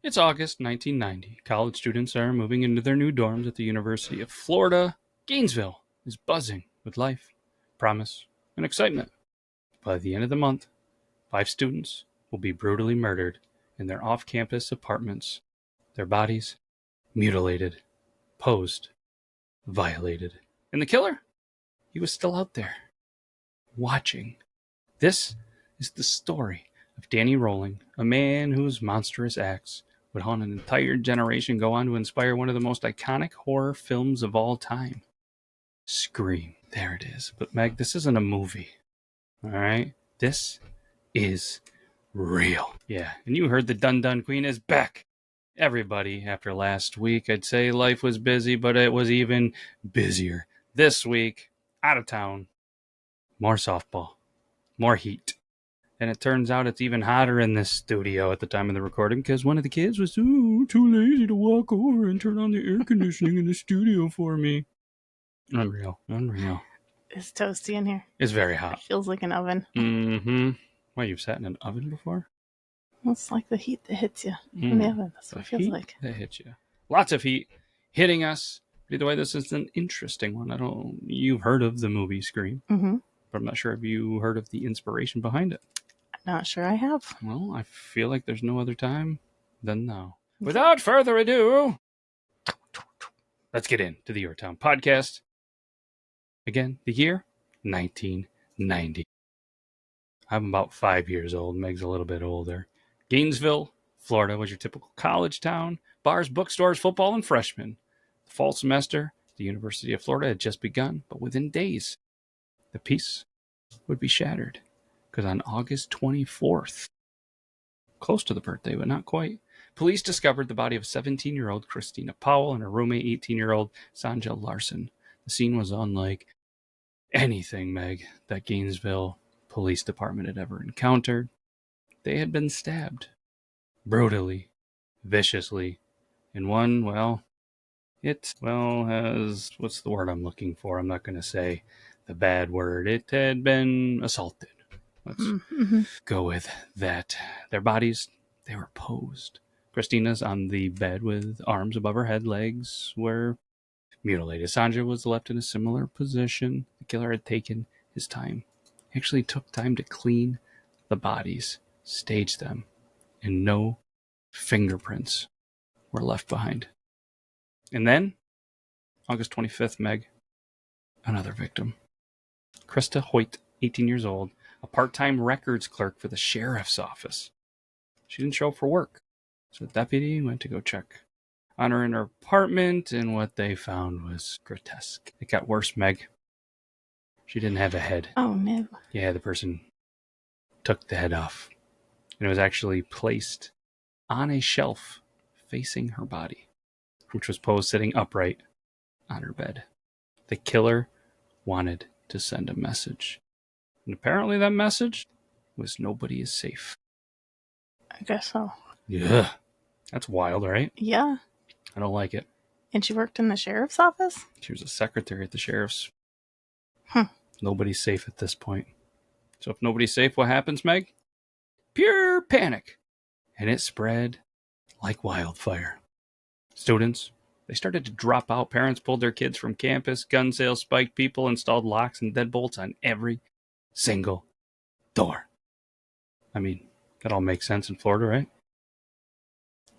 It's August 1990. College students are moving into their new dorms at the University of Florida. Gainesville is buzzing with life, promise, and excitement. By the end of the month, 5 students will be brutally murdered in their off-campus apartments. Their bodies mutilated, posed, violated. And the killer? He was still out there, watching. This is the story of Danny Rowling, a man whose monstrous acts would haunt an entire generation, go on to inspire one of the most iconic horror films of all time. Scream. There it is. But Meg, this isn't a movie. Alright? This is real. Yeah, and you heard the Dun Dun Queen is back. Everybody, after last week, I'd say life was busy, but it was even busier. This week, out of town. More softball. More heat. And it turns out it's even hotter in this studio at the time of the recording because one of the kids was too lazy to walk over and turn on the air conditioning in the studio for me. Unreal. It's toasty in here. It's very hot. It feels like an oven. Mm-hmm. Why, you've sat in an oven before? Well, it's like the heat that hits you in the oven. That's what it feels like. That hits you. Lots of heat hitting us. Either way, this is an interesting one. You've heard of the movie Scream. Mm-hmm. But I'm not sure if you heard of the inspiration behind it. Not sure I have. Well, I feel like there's no other time than now. Without further ado, let's get into the Yore Town Podcast. Again, the year 1990. I'm about 5 years old. Meg's a little bit older. Gainesville, Florida was your typical college town. Bars, bookstores, football, and freshmen. The fall semester, the University of Florida had just begun, but within days, the peace would be shattered. Because on August 24th, close to the birthday, but not quite, police discovered the body of 17-year-old Christina Powell and her roommate, 18-year-old Sanja Larson. The scene was unlike anything, Meg, that Gainesville Police Department had ever encountered. They had been stabbed. Brutally. Viciously. And one, has, what's the word I'm looking for? I'm not going to say the bad word. It had been assaulted. Let's go with that. Their bodies, they were posed. Christina's on the bed with arms above her head. Legs were mutilated. Sanja was left in a similar position. The killer had taken his time. He actually took time to clean the bodies, stage them, and no fingerprints were left behind. And then, August 25th, Meg, another victim. Krista Hoyt, 18 years old, a part-time records clerk for the sheriff's office. She didn't show up for work, so the deputy went to go check on her in her apartment, and what they found was grotesque. It got worse, Meg. She didn't have a head. Oh, no. Yeah, the person took the head off, and it was actually placed on a shelf facing her body, which was posed sitting upright on her bed. The killer wanted to send a message. And apparently that message was nobody is safe. I guess so. Yeah. That's wild, right? Yeah. I don't like it. And she worked in the sheriff's office? She was a secretary at the sheriff's. Huh. Nobody's safe at this point. So if nobody's safe, what happens, Meg? Pure panic. And it spread like wildfire. Students, they started to drop out. Parents pulled their kids from campus. Gun sales spiked. People installed locks and deadbolts on every single door. I mean, that all makes sense in Florida, right?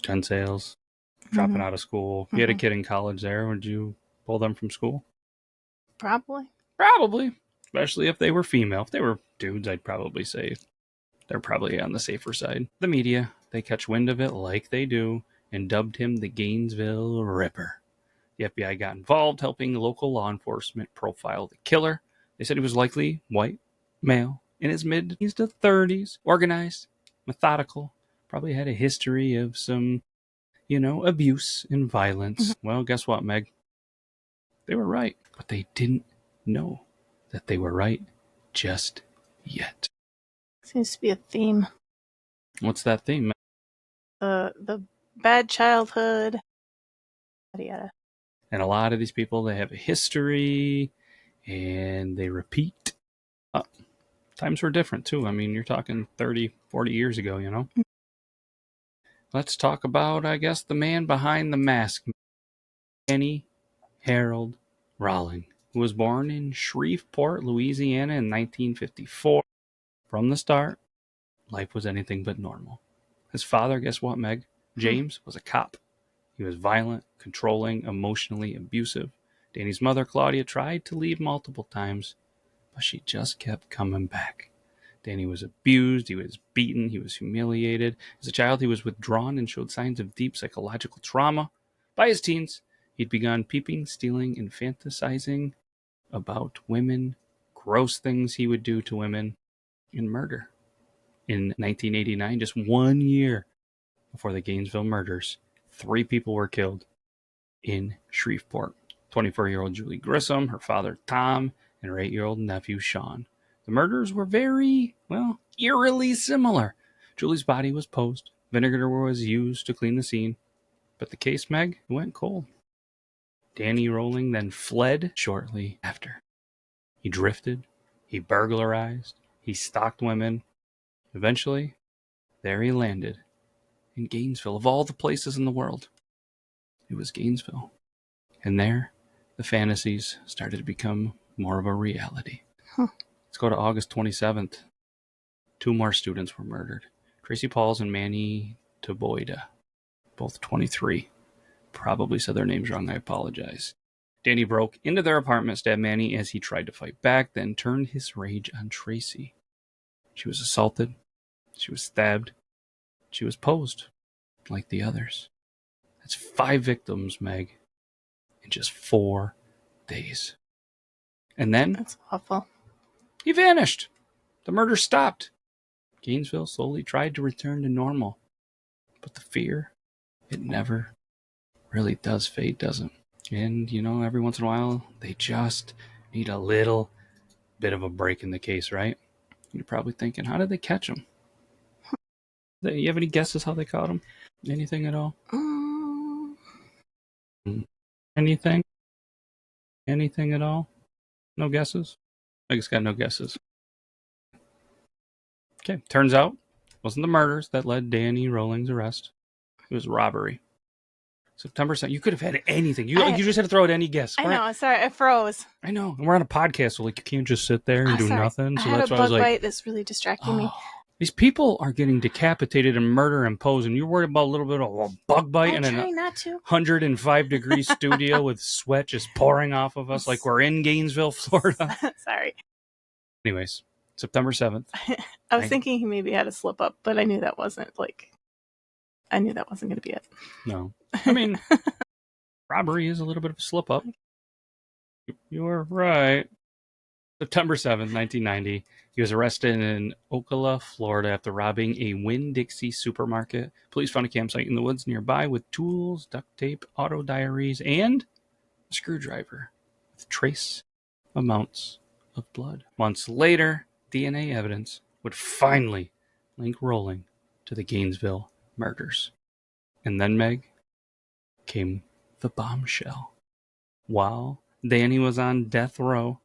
Gun sales, dropping out of school. If you had a kid in college there, would you pull them from school? Probably. Especially if they were female. If they were dudes, I'd probably say they're probably on the safer side. The media, they catch wind of it like they do and dubbed him the Gainesville Ripper. The FBI got involved, helping local law enforcement profile the killer. They said he was likely white, male, in his mid-20s to 30s, organized, methodical, probably had a history of some, abuse and violence. Well, guess what, Meg? They were right, but they didn't know that they were right just yet. Seems to be a theme. What's that theme, Meg? The bad childhood. Yada. And a lot of these people, they have a history and they repeat. Times were different too. I mean, you're talking 30, 40 years ago, let's talk about, I guess, the man behind the mask, Danny Harold Rawling, who was born in Shreveport, Louisiana in 1954. From the start, life was anything but normal. His father, guess what, Meg? James was a cop. He was violent, controlling, emotionally abusive. Danny's mother, Claudia, tried to leave multiple times, but she just kept coming back. Danny was abused, he was beaten, he was humiliated. As a child, he was withdrawn and showed signs of deep psychological trauma. By his teens, he'd begun peeping, stealing, and fantasizing about women, gross things he would do to women, and murder. In 1989, just 1 year before the Gainesville murders, 3 people were killed in Shreveport. 24-year-old Julie Grissom, her father Tom, and her 8-year-old nephew Sean. The murders were very, eerily similar. Julie's body was posed. Vinegar was used to clean the scene. But the case, Meg, went cold. Danny Rawling then fled shortly after. He drifted. He burglarized. He stalked women. Eventually, there he landed. In Gainesville, of all the places in the world. It was Gainesville. And there, the fantasies started to become more of a reality. Let's go to August 27th. 2 more students were murdered. Tracy Pauls and Manny Taboida, both 23. Probably said their names wrong, I apologize. Danny broke into their apartment, stabbed Manny as he tried to fight back, then turned his rage on Tracy. She was assaulted. She was stabbed. She was posed, like the others. That's 5 victims, Meg, in just 4 days. And then That's awful. he vanished. The murder stopped. Gainesville slowly tried to return to normal. But the fear, it never really does fade, does it? And, every once in a while, they just need a little bit of a break in the case, right? You're probably thinking, how did they catch him? You have any guesses how they caught him? Anything at all? Anything? Anything at all? No guesses? I just got no guesses. Okay, turns out it wasn't the murders that led Danny Rawling's arrest. It was robbery. September 2nd. You could have had anything. You just had to throw out any guess. I know. Sorry, I froze. I know. And we're on a podcast, so you can't just sit there and do nothing. So that's why I was like, bite that's really distracting me. These people are getting decapitated and murder imposed, and you're worried about a little bit of a bug bite in a 105-degree studio with sweat just pouring off of us like we're in Gainesville, Florida. Sorry. Anyways, September 7th. I was thinking he maybe had a slip up, but I knew that wasn't going to be it. No. I mean, robbery is a little bit of a slip up. You're right. September 7th, 1990. He was arrested in Ocala, Florida after robbing a Winn-Dixie supermarket. Police found a campsite in the woods nearby with tools, duct tape, auto diaries, and a screwdriver with trace amounts of blood. Months later, DNA evidence would finally link Rawling to the Gainesville murders. And then, Meg, came the bombshell. While Danny was on death row,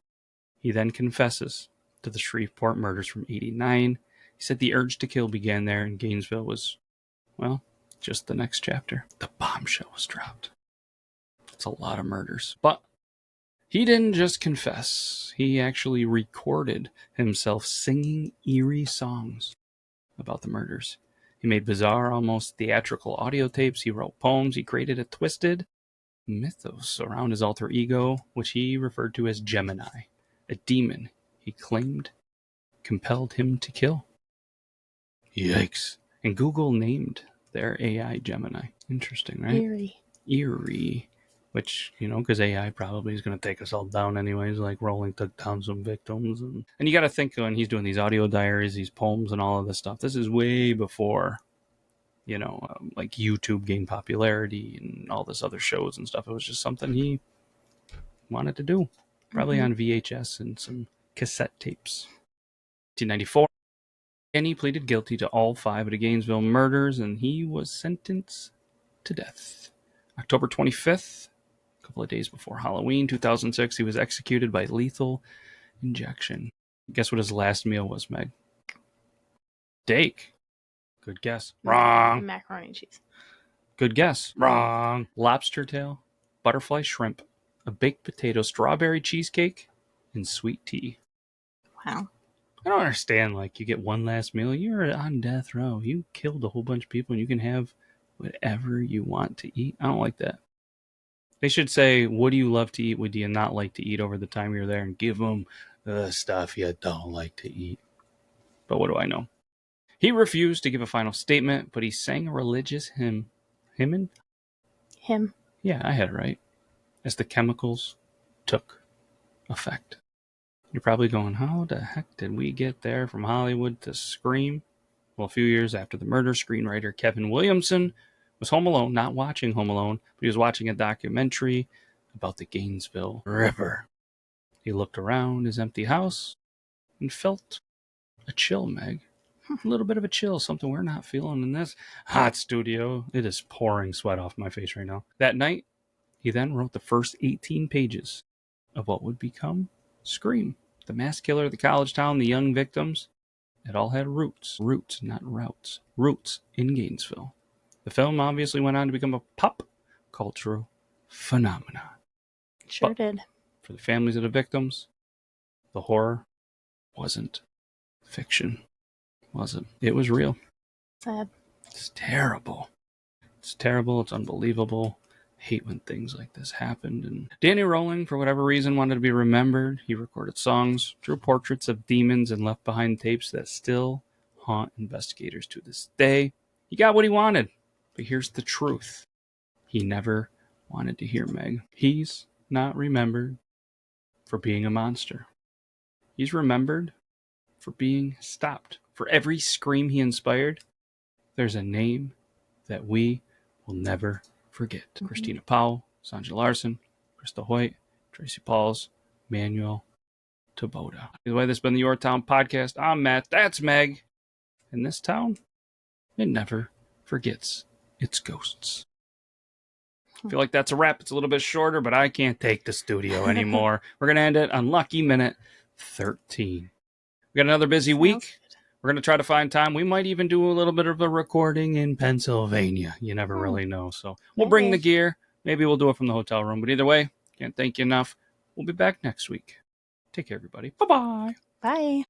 he then confesses to the Shreveport murders from '89. He said the urge to kill began there, and Gainesville was, just the next chapter. The bombshell was dropped. It's a lot of murders. But he didn't just confess. He actually recorded himself singing eerie songs about the murders. He made bizarre, almost theatrical audio tapes. He wrote poems. He created a twisted mythos around his alter ego, which he referred to as Gemini, a demon he claimed compelled him to kill. Yikes. And Google named their AI Gemini. Interesting, right? Eerie. Which, because AI probably is going to take us all down anyways, like Rawling took down some victims. And you got to think when he's doing these audio diaries, these poems and all of this stuff, this is way before, like YouTube gained popularity and all this other shows and stuff. It was just something he wanted to do. Probably on VHS and some cassette tapes. 1994, Danny pleaded guilty to all 5 of the Gainesville murders, and he was sentenced to death. October 25th, a couple of days before Halloween 2006, he was executed by lethal injection. Guess what his last meal was, Meg? Steak. Good guess. Wrong. Macaroni and cheese. Good guess. Wrong. Lobster tail, butterfly shrimp, a baked potato, strawberry cheesecake, and sweet tea. Wow. I don't understand. Like, you get one last meal. You're on death row. You killed a whole bunch of people, and you can have whatever you want to eat. I don't like that. They should say, what do you love to eat? What do you not like to eat over the time you're there? And give them the stuff you don't like to eat. But what do I know? He refused to give a final statement, but he sang a religious hymn. Him. Yeah, I had it right. As the chemicals took effect. You're probably going, how the heck did we get there from Hollywood to Scream? Well, a few years after the murder, screenwriter Kevin Williamson was home alone, not watching Home Alone, but he was watching a documentary about the Gainesville Ripper. He looked around his empty house and felt a chill, Meg. A little bit of a chill, something we're not feeling in this hot studio. It is pouring sweat off my face right now. That night, he then wrote the first 18 pages of what would become Scream. The mass killer, the college town, the young victims. It all had roots, not routes, roots in Gainesville. The film obviously went on to become a pop cultural phenomenon. Sure did. For the families of the victims, the horror wasn't fiction, was it? It was real. Sad. It's terrible. It's terrible. It's unbelievable. I hate when things like this happened. And Danny Rowling, for whatever reason, wanted to be remembered. He recorded songs, drew portraits of demons, and left behind tapes that still haunt investigators to this day. He got what he wanted. But here's the truth. He never wanted to hear Meg. He's not remembered for being a monster. He's remembered for being stopped. For every scream he inspired, there's a name that we will never forget. Mm-hmm. Christina Powell, Sandra Larson, Krista Hoyt, Tracy Pauls, Manuel Taboda. Either way, this has been the Yore Town Podcast. I'm Matt. That's Meg. And this town, it never forgets its ghosts. I feel like that's a wrap. It's a little bit shorter, but I can't take the studio anymore. We're going to end it on lucky minute 13. We got another busy week. We're going to try to find time. We might even do a little bit of a recording in Pennsylvania. You never really know. So we'll bring the gear. Maybe we'll do it from the hotel room. But either way, can't thank you enough. We'll be back next week. Take care, everybody. Bye-bye. Bye.